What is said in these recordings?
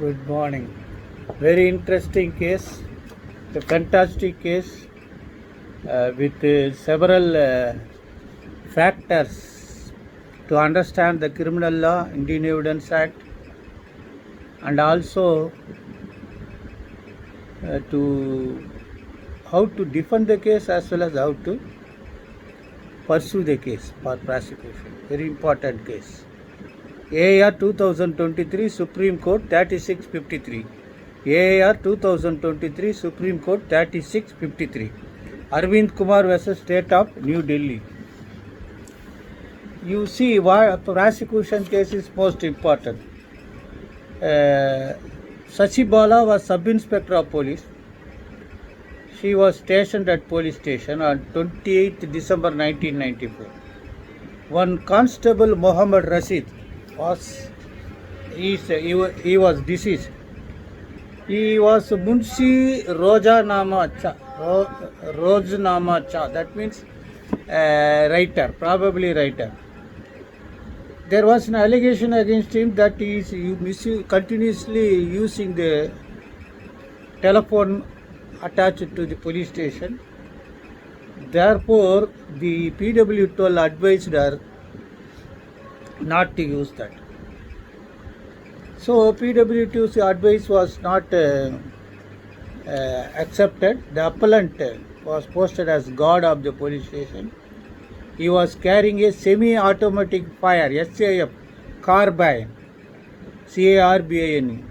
Good morning. Very interesting case, a fantastic case with several factors to understand the criminal law, Indian Evidence Act, and also to how to defend the case as well as how to pursue the case for prosecution. Very important case. AIR 2023 Supreme Court 3653. AIR 2023 Supreme Court 3653. Arvind Kumar vs. State of New Delhi. You see why prosecution case is most important. Sachi Bala was sub-inspector of police. She was stationed at police station on 28th December 1994. One constable Mohammed Rashid he was deceased. He was Munshi Rojanama Cha. That means writer, probably writer. There was an allegation against him that he is continuously using the telephone attached to the police station. Therefore, the PW12 advised her not to use that. So PW2's advice was not accepted. The appellant was posted as guard of the police station. He was carrying a semi-automatic fire SAF carbine, CARBINE.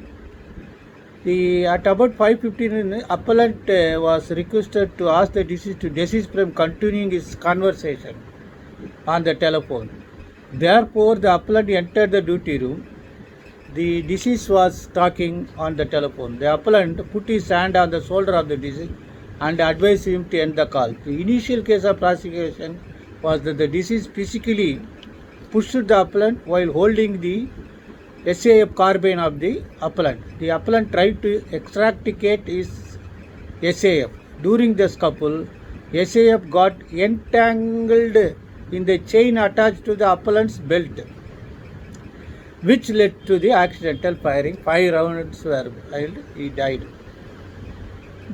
At about 5:15, appellant was requested to ask the deceased to desist from continuing his conversation on the telephone. Therefore, the appellant entered the duty room. The deceased was talking on the telephone. The appellant put his hand on the shoulder of the deceased and advised him to end the call. The initial case of prosecution was that the deceased physically pushed the appellant while holding the SAF carbine of the appellant. The appellant tried to extricate his SAF. During the scuffle, SAF got entangled in the chain attached to the appellant's belt, which led to the accidental firing. 5 rounds were fired. He died.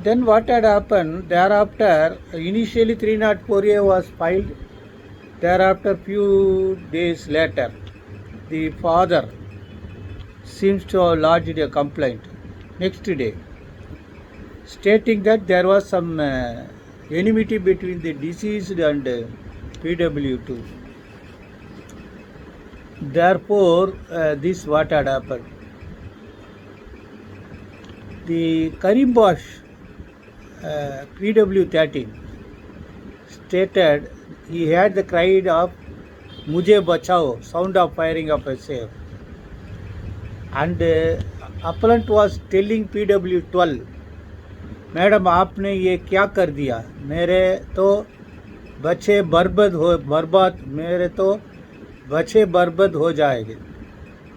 Then what had happened? Thereafter, initially 304A was filed. Thereafter, few days later, the father seems to have lodged a complaint next day, stating that there was some enmity between the deceased and PW2. Therefore, this what had happened. The Karim Bosch PW13 stated he had the cry of Mujhe Bachao, sound of firing of SAF. And appellant was telling PW12, madam आपने ये क्या कर दिया, मेरे तो बच्चे बर्बाद हो जाएंगे.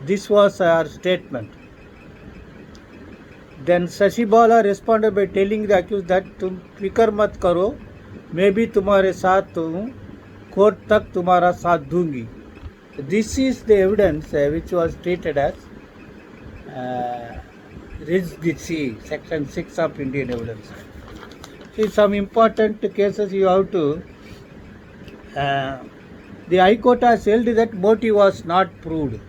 This was her statement. Then Sachi Bala responded by telling the accused that तुम फिक्र मत करो, मैं भी तुम्हारे साथ हूँ, कोर्ट तक तुम्हारा साथ दूंगी. This is the evidence which was treated as Section 6 of Indian Evidence Act. See, some important cases you have to. The High Court has held that motive was not proved.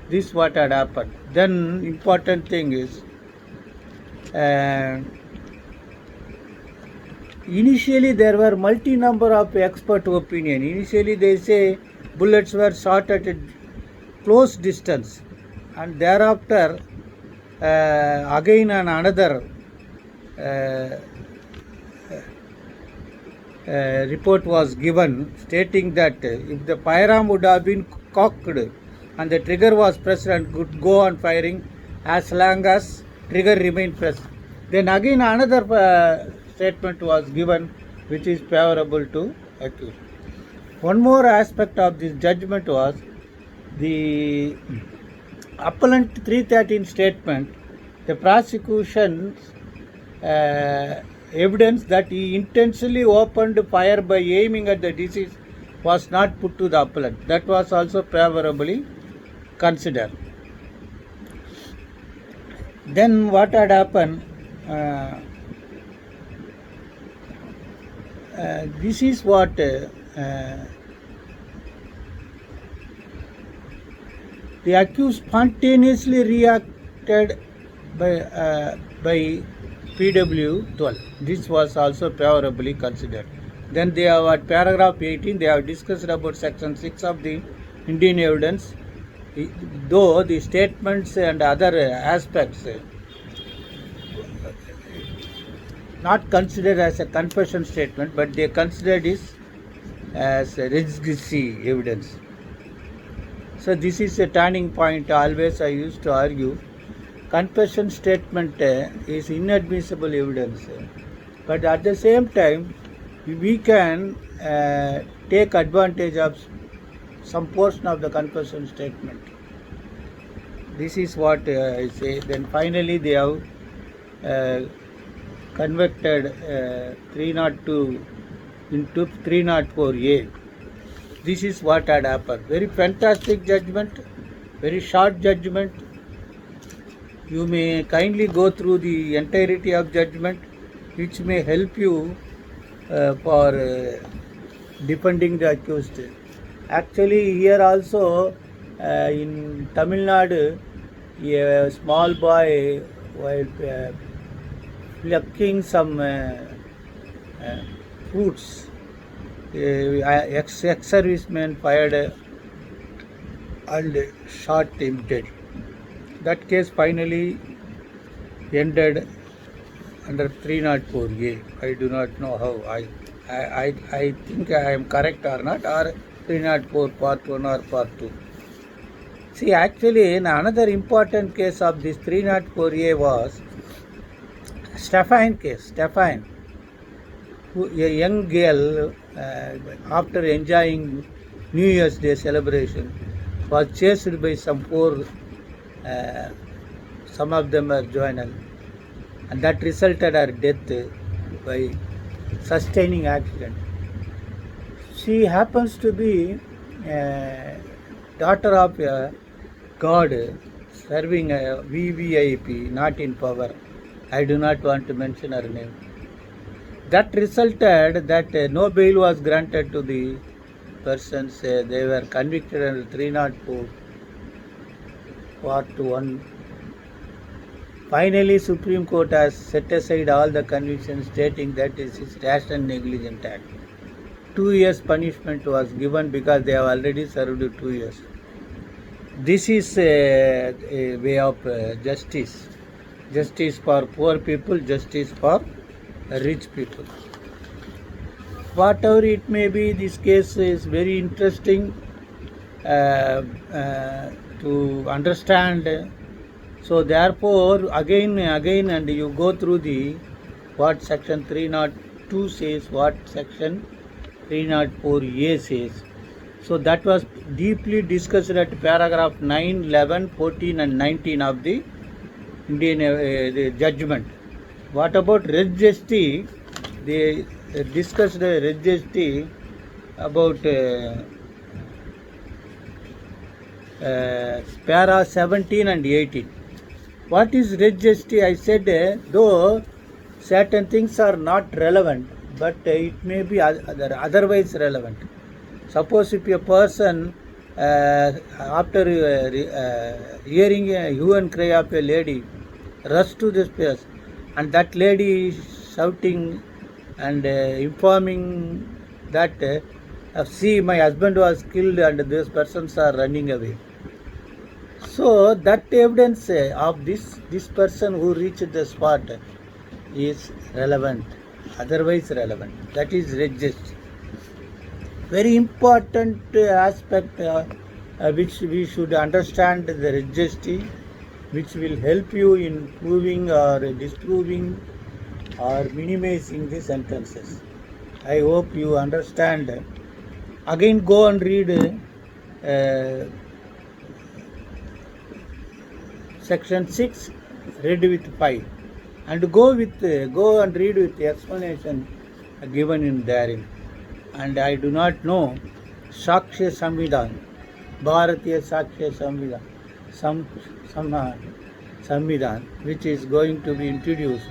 This what had happened. Then important thing is, initially there were multi-number of expert opinion. Initially they say bullets were shot at a close distance, and thereafter again another report was given stating that if the firearm would have been cocked and the trigger was pressed and could go on firing as long as trigger remained pressed. Then again another statement was given which is favorable to accused. One more aspect of this judgment was the appellant 313 statement. The prosecution's evidence that he intentionally opened fire by aiming at the deceased was not put to the appellant. That was also favorably considered. Then what had happened? This is what the accused spontaneously reacted by PW 12. This was also favorably considered. Then they have at paragraph 18, they have discussed about section 6 of the Indian evidence, though the statements and other aspects not considered as a confession statement, but they considered it as a legitimacy evidence. So this is a turning point. Always I used to argue confession statement is inadmissible evidence, but at the same time we can take advantage of some portion of the confession statement. This is what I say. Then finally they have convicted 302 into 304A. This is what had happened. Very fantastic judgment, very short judgment. You may kindly go through the entirety of judgment, which may help you for defending the accused. Actually, here also in Tamil Nadu, a small boy while plucking some fruits, ex-serviceman fired and shot him dead. That case finally ended under 304A. I do not know how. I think I am correct or not, or 304 part 1 or part 2. See, actually, another important case of this 304A was Stefan case. Stefan, a young girl, after enjoying New Year's Day celebration, was chased by some four, some of them are juvenile, and that resulted her death by sustaining accident. She happens to be daughter of a god serving a VVIP, not in power. I do not want to mention her name. That resulted that no bail was granted to the persons. They were convicted under 304 part 1. Finally, Supreme Court has set aside all the convictions, stating that it is rash and negligent act. 2 years punishment was given because they have already served 2 years. This is a way of justice. Justice for poor people, justice for rich people. Whatever it may be, this case is very interesting to understand. So therefore, again, and you go through the what section 302 says, what section 304A says. So that was deeply discussed at paragraph 9, 11, 14 and 19 of the Indian the judgment. What about res gesti? They discussed res gesti about para 17 and 18. What is res gesti? I said though certain things are not relevant, but it may be otherwise relevant. Suppose if a person after hearing a hue and cry of a lady rush to this place, and that lady is shouting and informing that see, my husband was killed and these persons are running away. So that evidence of this person who reached the spot is relevant, otherwise relevant. That is res gesti. Very important aspect which we should understand the res gesti, which will help you in proving or disproving or minimizing the sentences. I hope you understand. Again, go and read section 6, read with 5, and go and read with the explanation given in therein. And I do not know Sakshya Samvidhan, Bharatiya Sakshya Samvidhan, some Samvidhan, which is going to be introduced,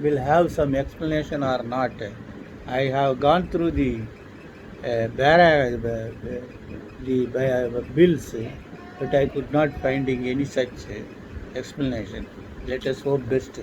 will have some explanation or not. I have gone through the bills, but I could not finding any such explanation. Let us hope best.